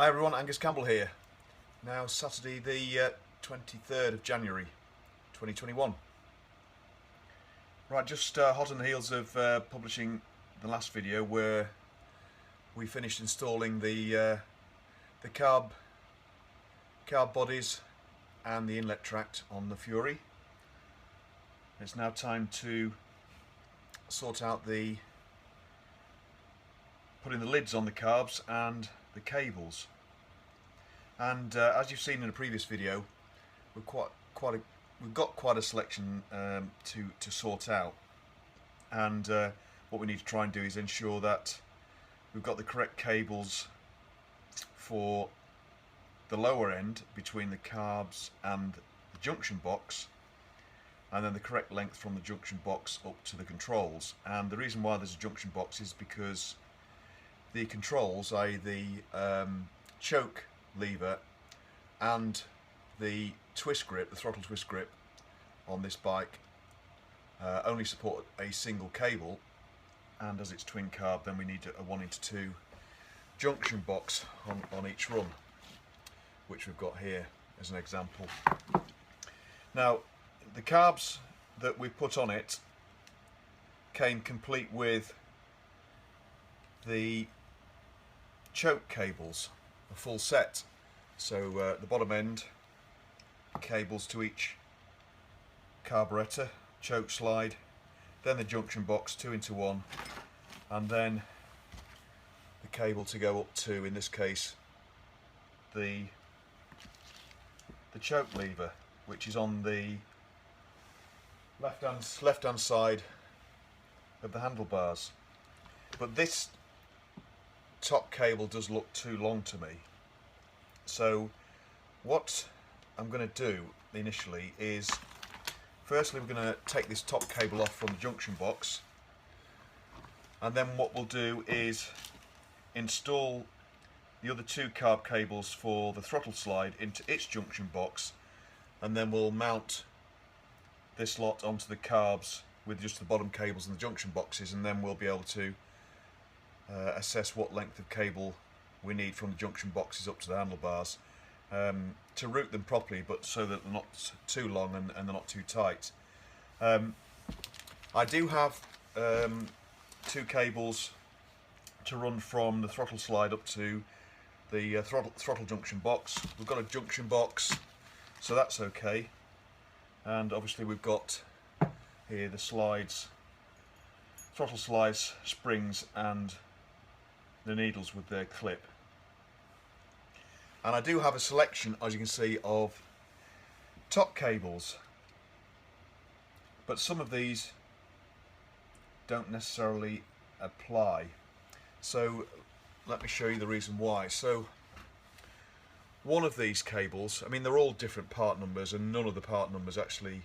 Hi everyone, Angus Campbell here. Now Saturday the 23rd of January 2021. Right, just hot on the heels of publishing the last video where we finished installing the carb bodies and the inlet tract on the Fury. It's now time to sort out putting the lids on the carbs and the cables. And as you've seen in a previous video, we've got quite a selection to sort out. And what we need to try and do is ensure that we've got the correct cables for the lower end between the carbs and the junction box, and then the correct length from the junction box up to the controls. And the reason why there's a junction box is because the controls, i.e. the choke lever and the twist grip, the throttle twist grip on this bike only support a single cable, and as it's twin carb then we need a 1:2 junction box on each run, which we've got here as an example. Now the carbs that we put on it came complete with the choke cables, a full set. So the bottom end cables to each carburetor, choke slide, then the junction box 2-in-1, and then the cable to go up to, in this case, the choke lever, which is on the left hand side of the handlebars. But this top cable does look too long to me, so what I'm going to do initially is, firstly we're going to take this top cable off from the junction box, and then what we'll do is install the other two carb cables for the throttle slide into its junction box, and then we'll mount this lot onto the carbs with just the bottom cables and the junction boxes, and then we'll be able to assess what length of cable we need from the junction boxes up to the handlebars to route them properly, but so that they're not too long and they're not too tight. I do have two cables to run from the throttle slide up to the throttle junction box. We've got a junction box, so that's okay, and obviously we've got here the slides, throttle slides, springs, and the needles with their clip. And I do have a selection, as you can see, of top cables, but some of these don't necessarily apply. So let me show you the reason why. So one of these cables, I mean they're all different part numbers, and none of the part numbers actually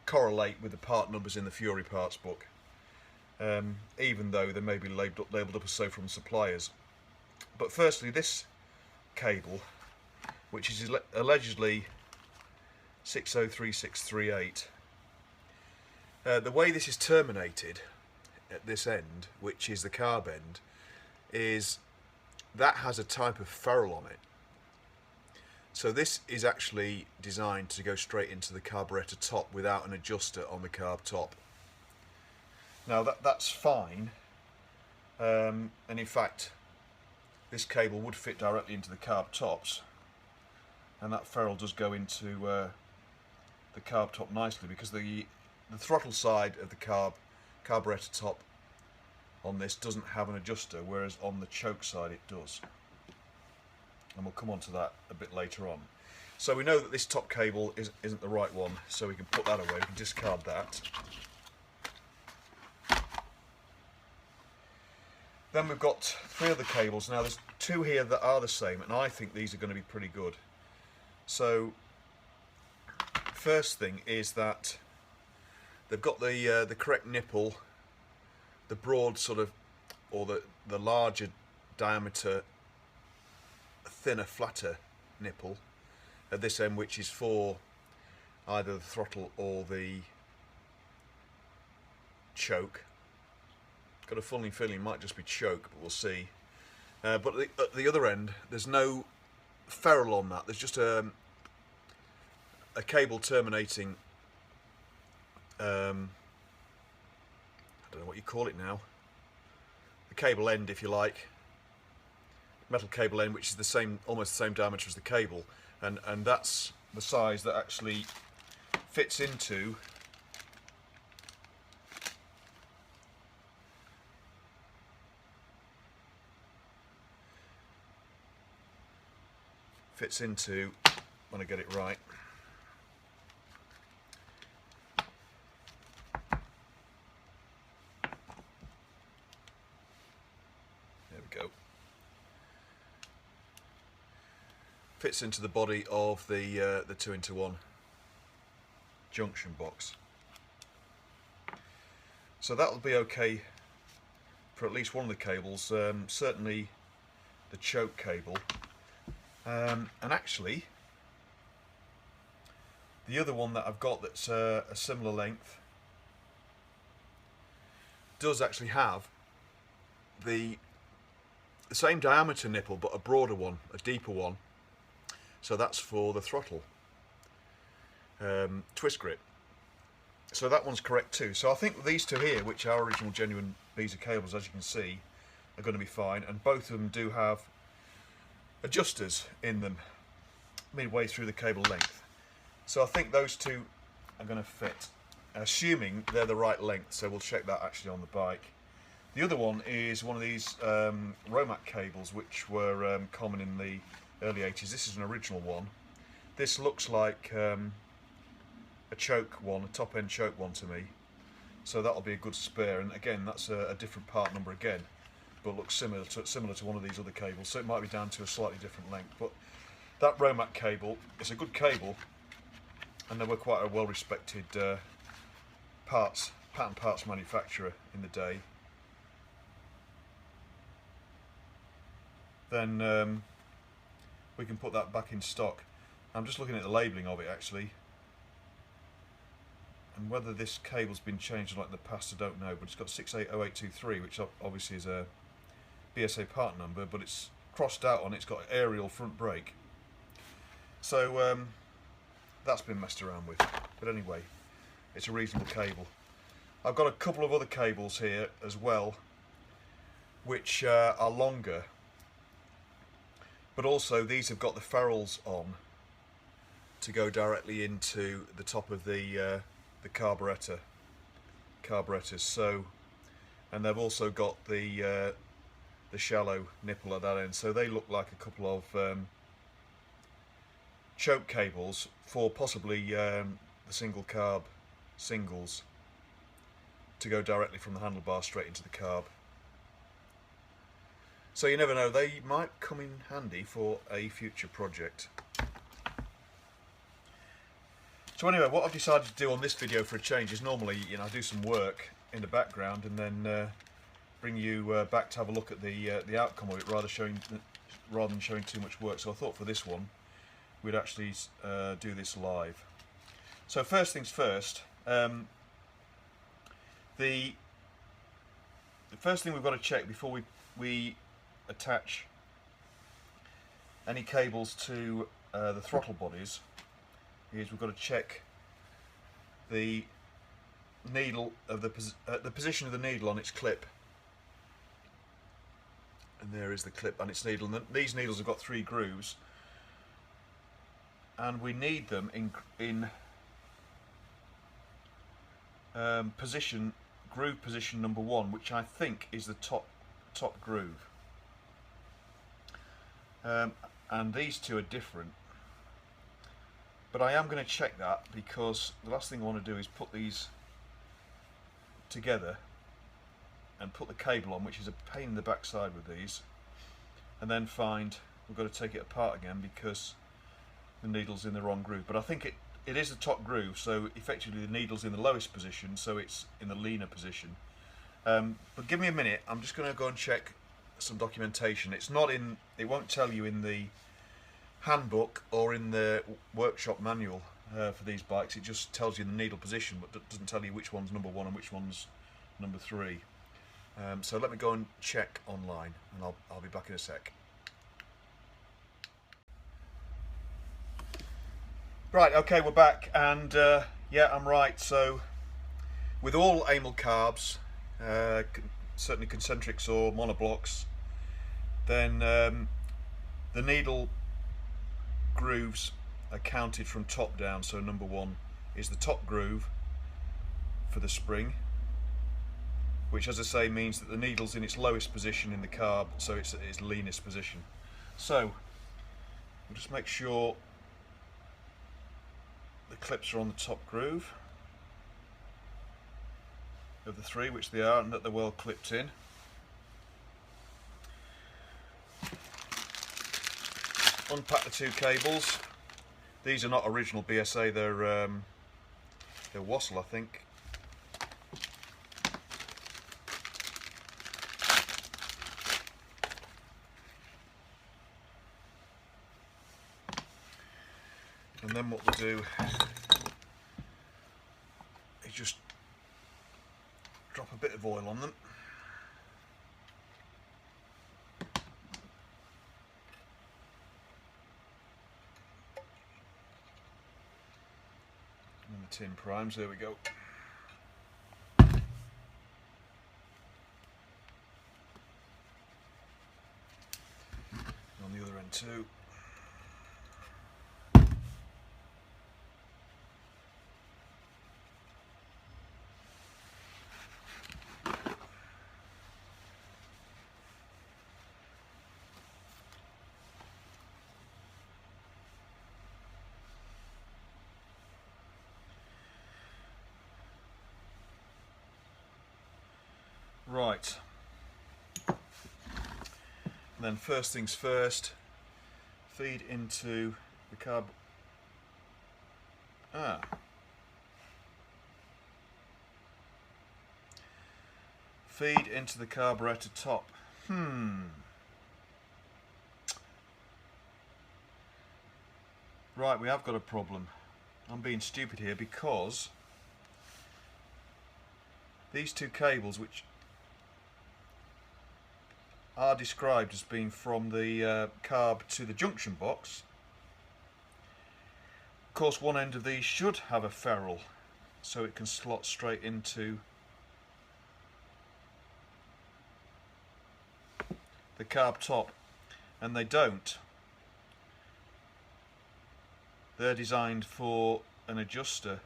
correlate with the part numbers in the Fury parts book, even though they may be labelled up as so from suppliers. But firstly, this cable, which is allegedly 603638, the way this is terminated at this end, which is the carb end, is that has a type of ferrule on it. So this is actually designed to go straight into the carburetor top without an adjuster on the carb top. Now that's fine, and in fact this cable would fit directly into the carb tops, and that ferrule does go into the carb top nicely, because the throttle side of the carburetor top on this doesn't have an adjuster, whereas on the choke side it does, and we'll come on to that a bit later on. So we know that this top cable isn't the right one, so we can put that away, we can discard that. Then we've got three other cables. Now there's two here that are the same, and I think these are going to be pretty good. So first thing is that they've got the correct nipple, the broad sort of, or the larger diameter, thinner, flatter nipple at this end, which is for either the throttle or the choke. Got a funny feeling it might just be choke, but we'll see. but at the other end there's no ferrule on that. There's just a cable terminating, I don't know what you call it now, the cable end if you like, metal cable end, which is the same, almost the same diameter as the cable, and that's the size that actually fits into when I get it right. There we go. Fits into the body of the 2-into-1 junction box. So that'll be okay for at least one of the cables, certainly the choke cable. And actually, the other one that I've got that's a similar length does actually have the same diameter nipple, but a broader one, a deeper one. So that's for the throttle twist grip. So that one's correct too. So I think these two here, which are original genuine BSA cables, as you can see, are going to be fine. And both of them do have adjusters in them midway through the cable length. So I think those two are going to fit, assuming they're the right length. So we'll check that actually on the bike. The other one is one of these Romac cables, which were common in the early 80s. This is an original one. This looks like a choke one, a top end choke one to me. So that'll be a good spare. And again, that's a different part number again, but looks similar to one of these other cables, so it might be down to a slightly different length. But that Romac cable is a good cable, and they were quite a well-respected pattern parts manufacturer in the day. Then we can put that back in stock. I'm just looking at the labelling of it actually, and whether this cable's been changed like in the past I don't know, but it's got 680823, which obviously is a BSA part number, but it's crossed out on it. It's got aerial front brake, so that's been messed around with. But anyway, it's a reasonable cable. I've got a couple of other cables here as well, which are longer, but also these have got the ferrules on to go directly into the top of the carburetors. So, and they've also got the shallow nipple at that end, so they look like a couple of choke cables for possibly the single carb singles to go directly from the handlebar straight into the carb. So you never know, they might come in handy for a future project. So anyway, what I've decided to do on this video for a change is normally, I do some work in the background and then bring you back to have a look at the outcome of it, rather than showing too much work. So I thought for this one we'd actually do this live. So first things first, the first thing we've got to check before we attach any cables to the throttle bodies is we've got to check the needle of the position of the needle on its clip. And there is the clip and its needle. And these needles have got 3 grooves, and we need them in groove position number 1, which I think is the top groove. And these two are different, but I am going to check that, because the last thing I want to do is put these together and put the cable on, which is a pain in the backside with these, and then find we've got to take it apart again because the needle's in the wrong groove. But I think it is the top groove, so effectively the needle's in the lowest position, so it's in the leaner position. But give me a minute, I'm just going to go and check some documentation. It's not in, it won't tell you in the handbook or in the workshop manual for these bikes. It just tells you the needle position, but doesn't tell you which one's number 1 and which one's number 3. So let me go and check online, and I'll be back in a sec. Right, okay, we're back, and yeah, I'm right. So with all amyl carbs, certainly concentrics or monoblocks, then the needle grooves are counted from top down. So number one is the top groove for the spring, which, as I say, means that the needle's in its lowest position in the carb, so it's at its leanest position. So we'll just make sure the clips are on the top groove of the three, which they are, and that they're well clipped in. Unpack the two cables. These are not original BSA, they're Wassel, I think. And then what we'll do is just drop a bit of oil on them. And the tin primes, there we go. On the other end too. Right, and then first things first, feed into the carb. Feed into the carburetor top. Right, we have got a problem. I'm being stupid here because these two cables, which are described as being from the carb to the junction box, of course one end of these should have a ferrule so it can slot straight into the carb top, and they don't. They're designed for an adjuster.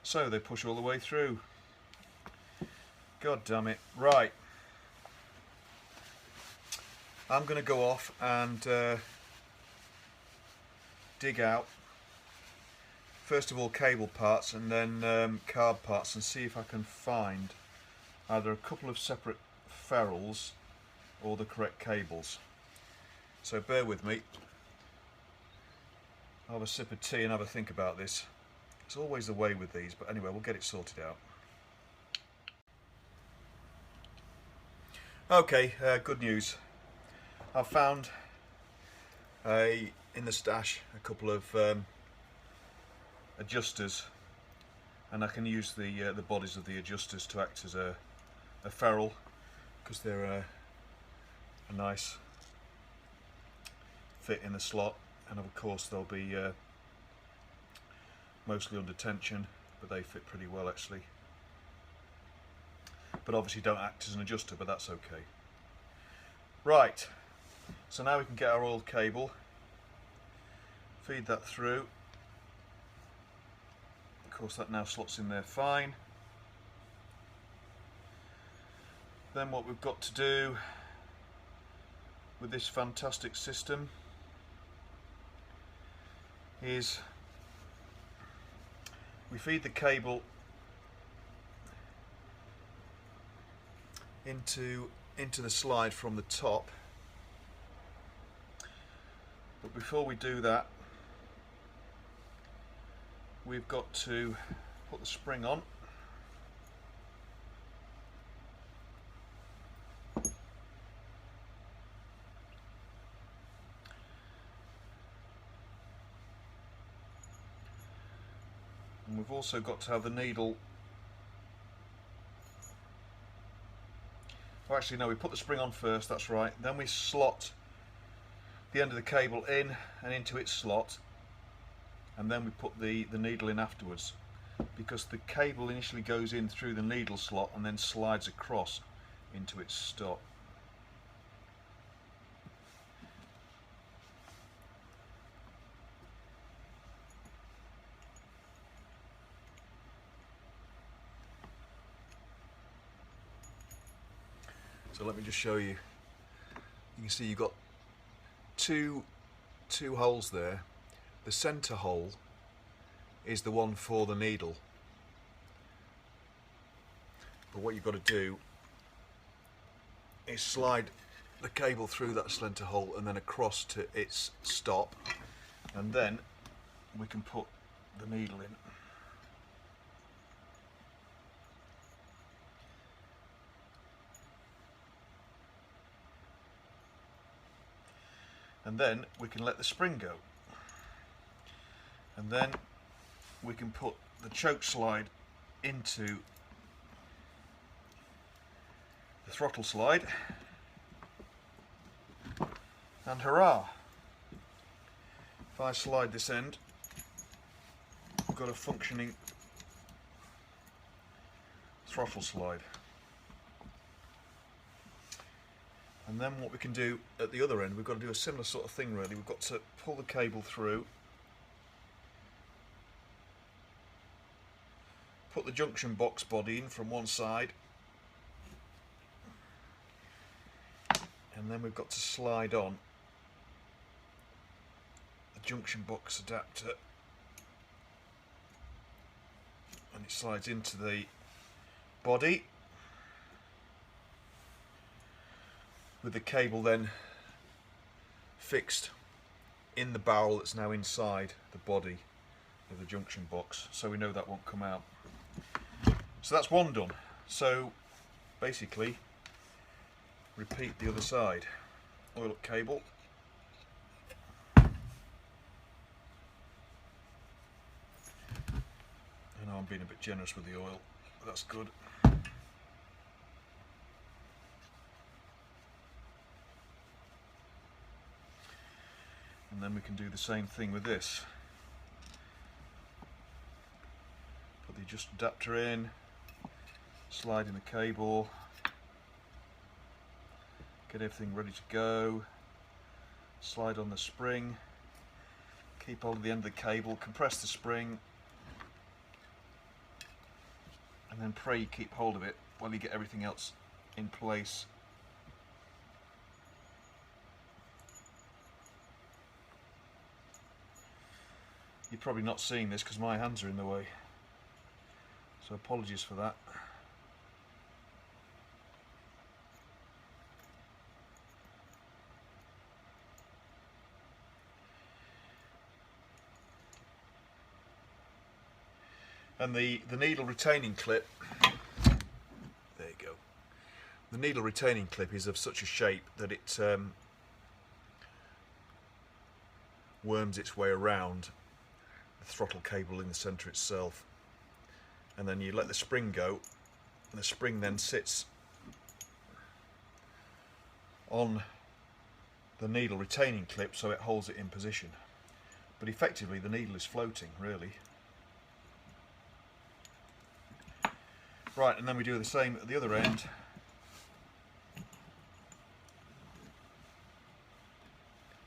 So they push all the way through. God damn it. Right. I'm going to go off and dig out, first of all, cable parts and then carb parts, and see if I can find either a couple of separate ferrules or the correct cables. So bear with me. I'll have a sip of tea and have a think about this. It's always the way with these, but anyway, we'll get it sorted out. Okay, good news. I've found in the stash a couple of adjusters, and I can use the bodies of the adjusters to act as a ferrule, because they're a nice fit in the slot, and of course they'll be mostly under tension, but they fit pretty well actually. But obviously don't act as an adjuster, but that's okay. Right, so now we can get our oiled cable, feed that through. Of course that now slots in there fine. Then what we've got to do with this fantastic system is we feed the cable into the slide from the top, but before we do that we've got to put the spring on. And we've also got to have the needle. Oh, actually no, we put the spring on first, that's right. Then we slot the end of the cable in and into its slot, and then we put the needle in afterwards, because the cable initially goes in through the needle slot and then slides across into its stop. So let me just show you. You can see you've got two holes there. The center hole is the one for the needle. But what you've got to do is slide the cable through that center hole and then across to its stop, and then we can put the needle in. And then we can let the spring go, and then we can put the choke slide into the throttle slide, and hurrah! If I slide this end, we've got a functioning throttle slide. And then what we can do at the other end, we've got to do a similar sort of thing really. We've got to pull the cable through, put the junction box body in from one side, and then we've got to slide on the junction box adapter, and it slides into the body, with the cable then fixed in the barrel that's now inside the body of the junction box, so we know that won't come out. So that's one done. So basically repeat the other side. Oil up cable, and I'm being a bit generous with the oil, but that's good. And then we can do the same thing with this. Put the adjust adapter in, slide in the cable, get everything ready to go, slide on the spring, keep hold of the end of the cable, compress the spring, and then pray you keep hold of it while you get everything else in place. You're probably not seeing this because my hands are in the way, so apologies for that. And the needle retaining clip, there you go. The needle retaining clip is of such a shape that it worms its way around the throttle cable in the centre itself, and then you let the spring go, and the spring then sits on the needle retaining clip so it holds it in position, but effectively the needle is floating really. Right, and then we do the same at the other end.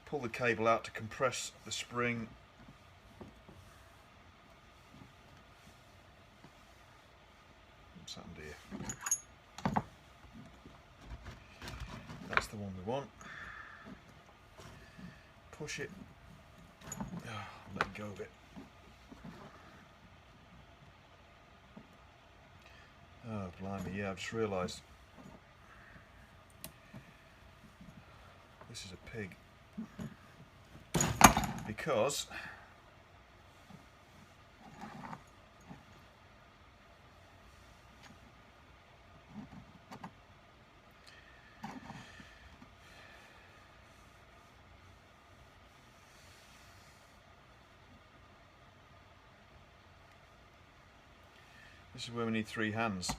Pull the cable out to compress the spring. What's happened here? That's the one we want. Push it. Oh, let go of it. Oh, blimey, yeah, I've just realised. This is a pig. Because This is where we need 3 hands.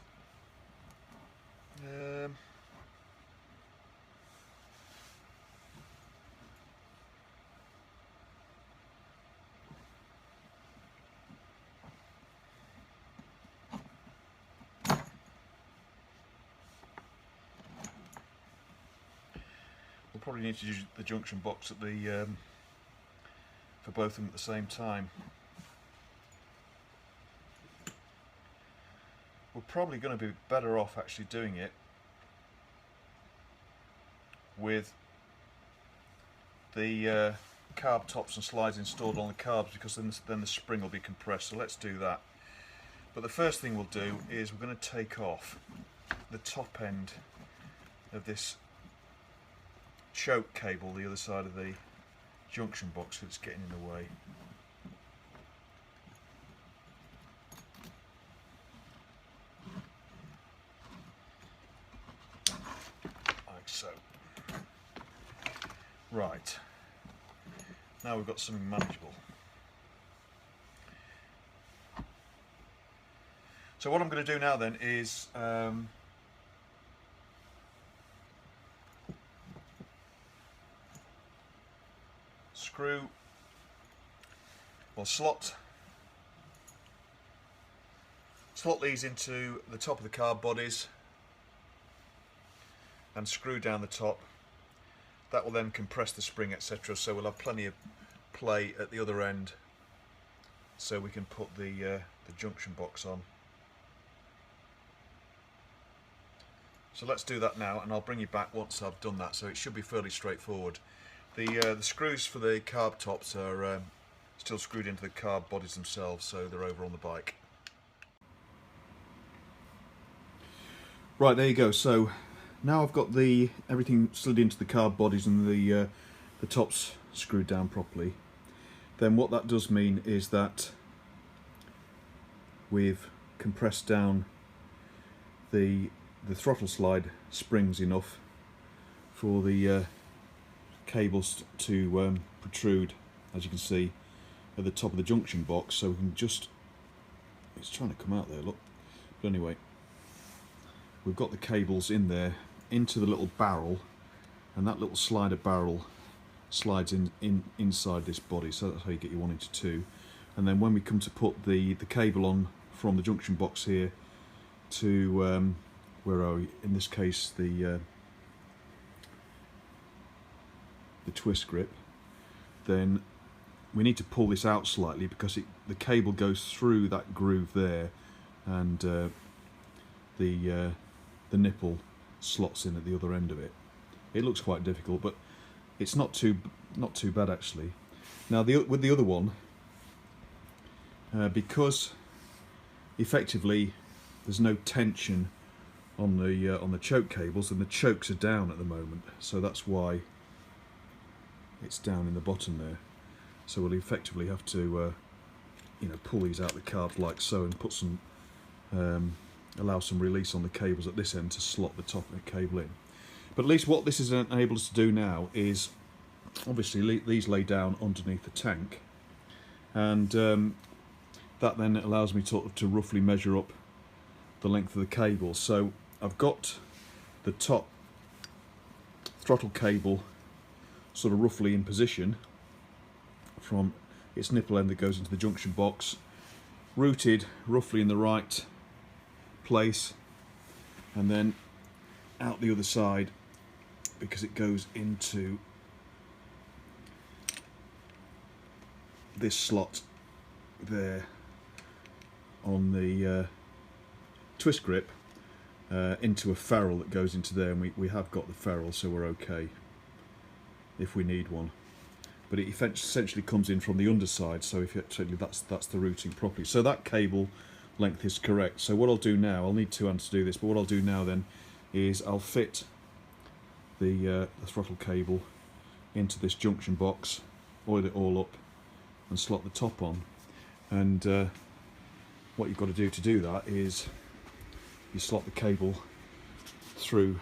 We'll probably need to use the junction box at the for both of them at the same time. We're probably going to be better off actually doing it with the carb tops and slides installed on the carbs, because then the spring will be compressed. So let's do that. But the first thing we'll do is we're going to take off the top end of this choke cable, the other side of the junction box, that's getting in the way. Like so. Right, now we've got something manageable. So what I'm going to do now then is slot these into the top of the carb bodies and screw down the top. That will then compress the spring, etc. So we'll have plenty of play at the other end, so we can put the junction box on. So let's do that now, and I'll bring you back once I've done that. So it should be fairly straightforward. The screws for the carb tops are still screwed into the carb bodies themselves, so they're over on the bike. Right, there you go. So now I've got everything slid into the carb bodies and the tops screwed down properly. Then what that does mean is that we've compressed down the throttle slide springs enough for the cables to protrude, as you can see, at the top of the junction box. So we can just, it's trying to come out there, look. But anyway, we've got the cables in there into the little barrel, and that little slider barrel slides inside this body. So that's how you get your 1 into 2. And then when we come to put the cable on from the junction box here to where are we? In this case, the twist grip, then we need to pull this out slightly, because the cable goes through that groove there, and the nipple slots in at the other end of it. It looks quite difficult, but it's not too bad actually. Now with the other one, because effectively there's no tension on the choke cables, and the chokes are down at the moment, so that's why it's down in the bottom there. So we'll effectively have to pull these out of the carbs like so, and put some allow some release on the cables at this end to slot the top of the cable in. But at least what this has enabled us to do now is obviously these lay down underneath the tank, and that then allows me to roughly measure up the length of the cable. So I've got the top throttle cable sort of roughly in position from its nipple end that goes into the junction box, routed roughly in the right place, and then out the other side, because it goes into this slot there on the twist grip, into a ferrule that goes into there, and we have got the ferrule, so we're okay if we need one. But it essentially comes in from the underside, so effectively that's the routing properly. So that cable length is correct. So what I'll do now, I'll need 2 hands to do this, but what I'll do now then is I'll fit the throttle cable into this junction box, oil it all up, and slot the top on. And what you've got to do that is you slot the cable through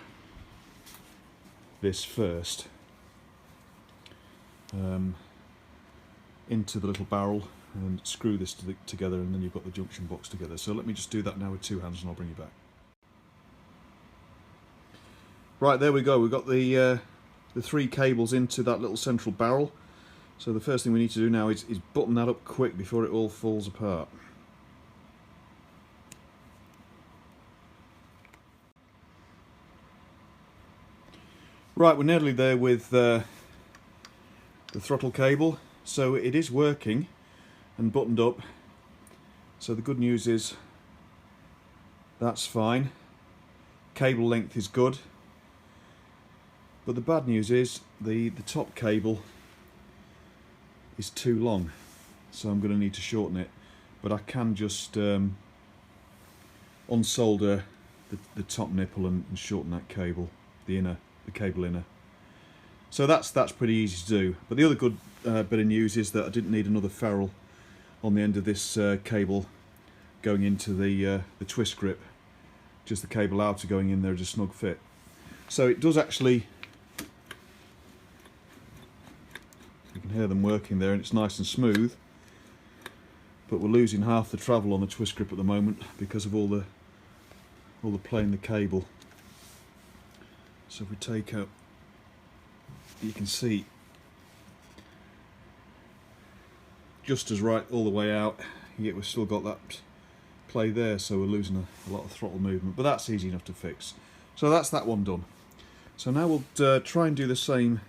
this first into the little barrel and screw this together, and then you've got the junction box together. So let me just do that now with 2 hands and I'll bring you back. Right, there we go. We've got the 3 cables into that little central barrel. So the first thing we need to do now is button that up quick before it all falls apart. Right, we're nearly there with the throttle cable. So it is working and buttoned up. So the good news is that's fine. Cable length is good. But the bad news is the top cable is too long. So I'm going to need to shorten it. But I can just unsolder the top nipple and shorten that cable, the cable inner. So that's pretty easy to do. But the other good bit of news is that I didn't need another ferrule on the end of this cable going into the twist grip. Just the cable outer going in there as a snug fit. So it does actually, you can hear them working there, and it's nice and smooth. But we're losing half the travel on the twist grip at the moment because of all the play in the cable. So if we take out, you can see just as right all the way out, yet we've still got that play there, so we're losing a lot of throttle movement, but that's easy enough to fix. So that's that one done. So now we'll try and do the same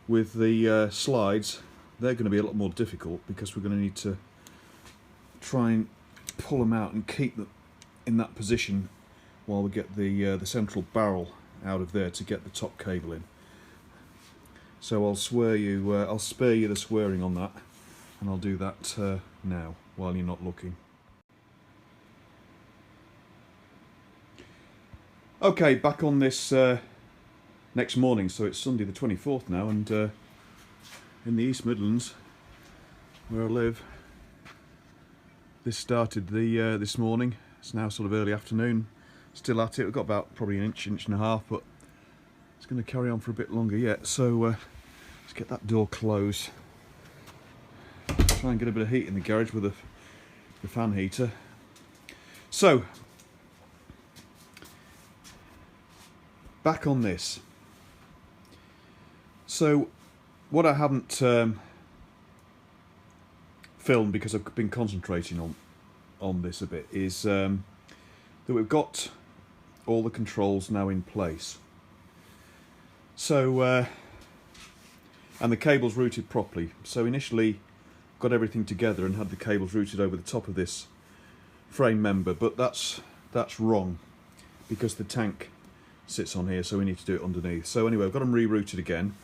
with the slides. They're going to be a lot more difficult because we're going to need to try and pull them out and keep them in that position while we get the central barrel out of there to get the top cable in. So I'll spare you the swearing on that, and I'll do that now while you're not looking. Okay, back on this next morning. So it's Sunday the 24th now, and in the East Midlands where I live, this started this morning. It's now sort of early afternoon. Still at it. We've got about probably an inch and a half, but it's going to carry on for a bit longer yet. So let's get that door closed. Try and get a bit of heat in the garage with the fan heater. So back on this. So what I haven't filmed because I've been concentrating on this a bit is that we've got all the controls now in place. So and the cable's routed properly. So initially got everything together and had the cables routed over the top of this frame member, but that's wrong because the tank sits on here, so we need to do it underneath. So anyway, I've got them rerouted again.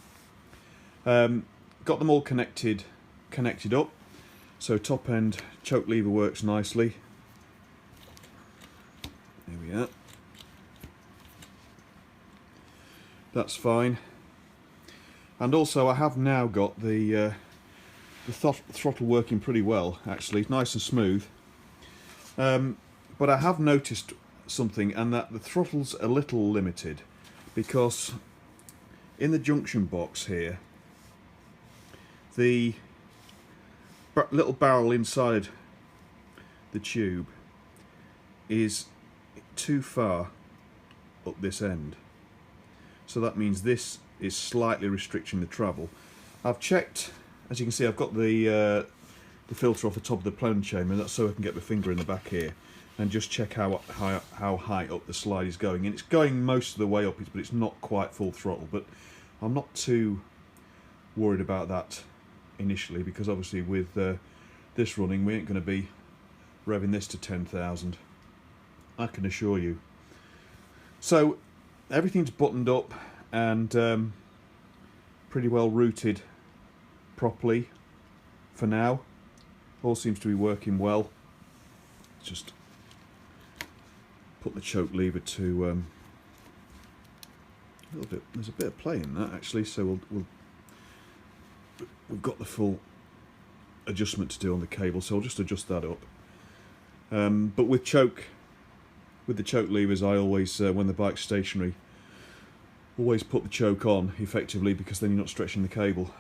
Got them all connected up. So top end choke lever works nicely. There we are. That's fine. And also I have now got the throttle working pretty well, actually, nice and smooth. But I have noticed something, and that the throttle's a little limited because in the junction box here, the little barrel inside the tube is too far up this end. So that means this is slightly restricting the travel. I've checked, as you can see, I've got the filter off the top of the plane chamber. That's so I can get my finger in the back here and just check how high up the slide is going. And it's going most of the way up, but it's not quite full throttle. But I'm not too worried about that initially, because obviously with this running, we ain't going to be revving this to 10,000. I can assure you. So everything's buttoned up and pretty well routed properly for now. All seems to be working well. Just put the choke lever to a little bit. There's a bit of play in that actually, so we've got the full adjustment to do on the cable, so I'll just adjust that up. But with the choke levers, I always, when the bike's stationary, always put the choke on effectively, because then you're not stretching the cable.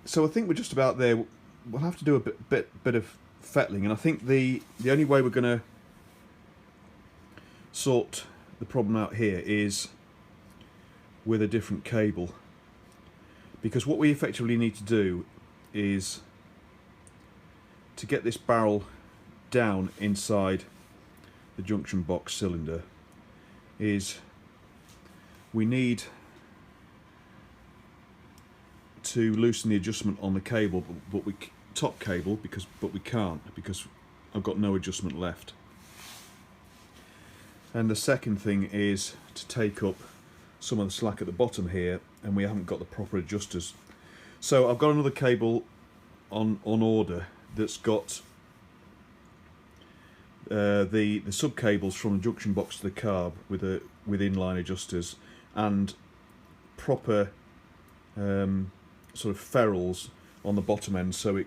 So I think we're just about there. We'll have to do a bit of fettling, and I think the only way we're going to sort the problem out here is with a different cable, because what we effectively need to do is to get this barrel down inside the junction box cylinder is we need to loosen the adjustment on the cable, but we top cable but we can't, because I've got no adjustment left. And the second thing is to take up some of the slack at the bottom here, and we haven't got the proper adjusters. So I've got another cable on order that's got the sub cables from the junction box to the carb with inline adjusters and proper sort of ferrules on the bottom end, so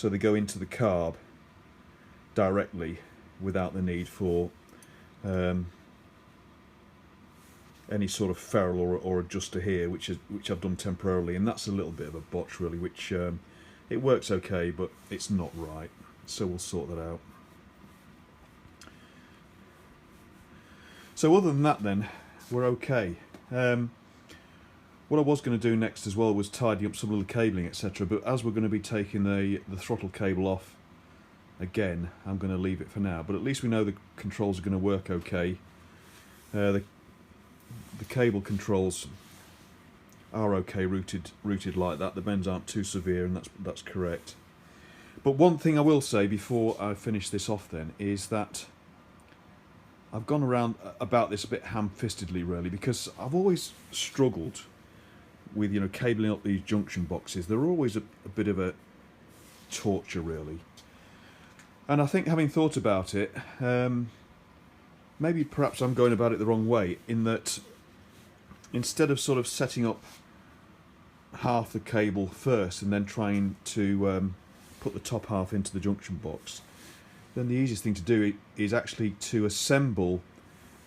they go into the carb directly without the need for any sort of ferrule or adjuster here, which I've done temporarily, and that's a little bit of a botch really, which it works okay, but it's not right, so we'll sort that out. So other than that then, we're okay. What I was going to do next as well was tidy up some of the cabling, etc., but as we're going to be taking the throttle cable off again, I'm going to leave it for now, but at least we know the controls are going to work okay. The cable controls are okay routed like that. The bends aren't too severe, and that's correct. But one thing I will say before I finish this off then is that I've gone around about this a bit ham-fistedly really, because I've always struggled with, you know, cabling up these junction boxes. They're always a bit of a torture really, and I think, having thought about it, maybe perhaps I'm going about it the wrong way, in that instead of sort of setting up half the cable first and then trying to put the top half into the junction box, then the easiest thing to do is actually to assemble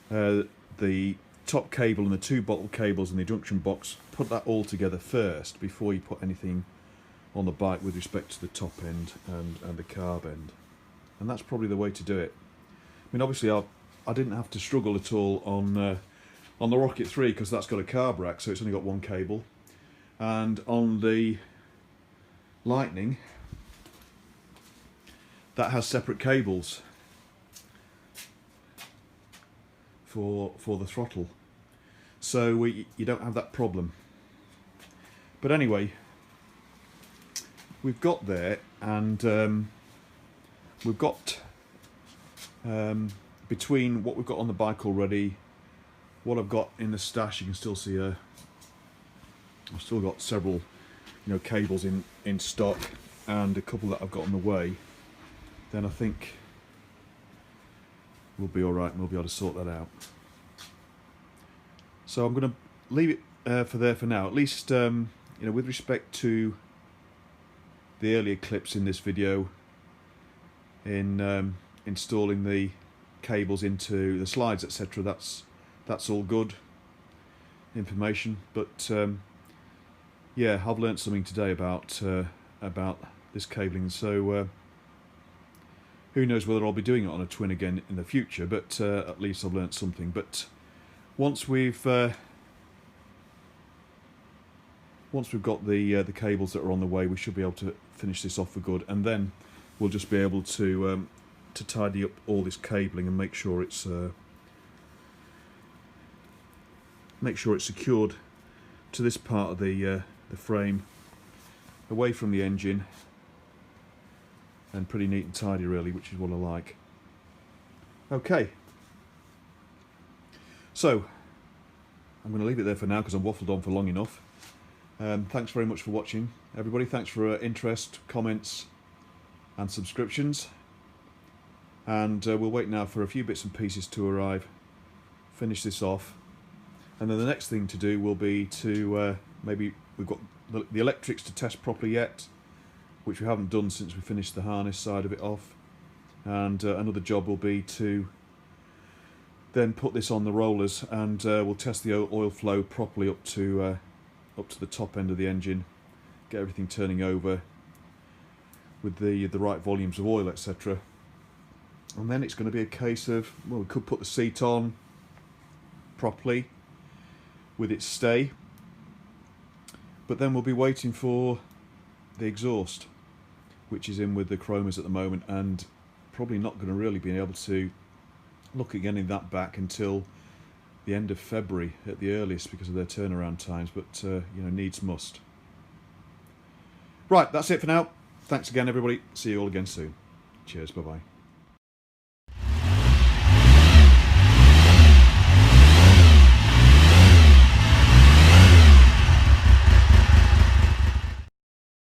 the top cable and the two bottle cables in the junction box, put that all together first before you put anything on the bike with respect to the top end and the carb end. And that's probably the way to do it. I mean, obviously I didn't have to struggle at all on the Rocket 3, because that's got a carb rack, so it's only got one cable, and on the Lightning that has separate cables for the throttle, so you don't have that problem. But anyway, we've got there, and we've got between what we've got on the bike already, what I've got in the stash, you can still see I've still got several, you know, cables in stock, and a couple that I've got on the way. Then I think we'll be alright, and we'll be able to sort that out. So I'm going to leave it for now, at least, you know, with respect to the earlier clips in this video in installing the cables into the slides, etc. That's all good information, but yeah, I've learnt something today about this cabling, so who knows whether I'll be doing it on a twin again in the future, but at least I've learnt something. But once we've got the cables that are on the way, we should be able to finish this off for good, and then we'll just be able to tidy up all this cabling and make sure it's secured to this part of the frame, away from the engine, and pretty neat and tidy really, which is what I like. Okay, so I'm going to leave it there for now because I've waffled on for long enough. Thanks very much for watching, everybody. Thanks for interest, comments and subscriptions, and we'll wait now for a few bits and pieces to arrive, finish this off, and then the next thing to do will be to maybe, we've got the electrics to test properly yet, which we haven't done since we finished the harness side of it off, and another job will be to then put this on the rollers, and we'll test the oil flow properly up to the top end of the engine, get everything turning over with the right volumes of oil, etc. And then it's going to be a case of, well, we could put the seat on properly with its stay, but then we'll be waiting for the exhaust, which is in with the chromas at the moment, and probably not going to really be able to look at getting that back until the end of February at the earliest because of their turnaround times, but you know, needs must. Right, that's it for now. Thanks again, everybody. See you all again soon. Cheers, bye-bye.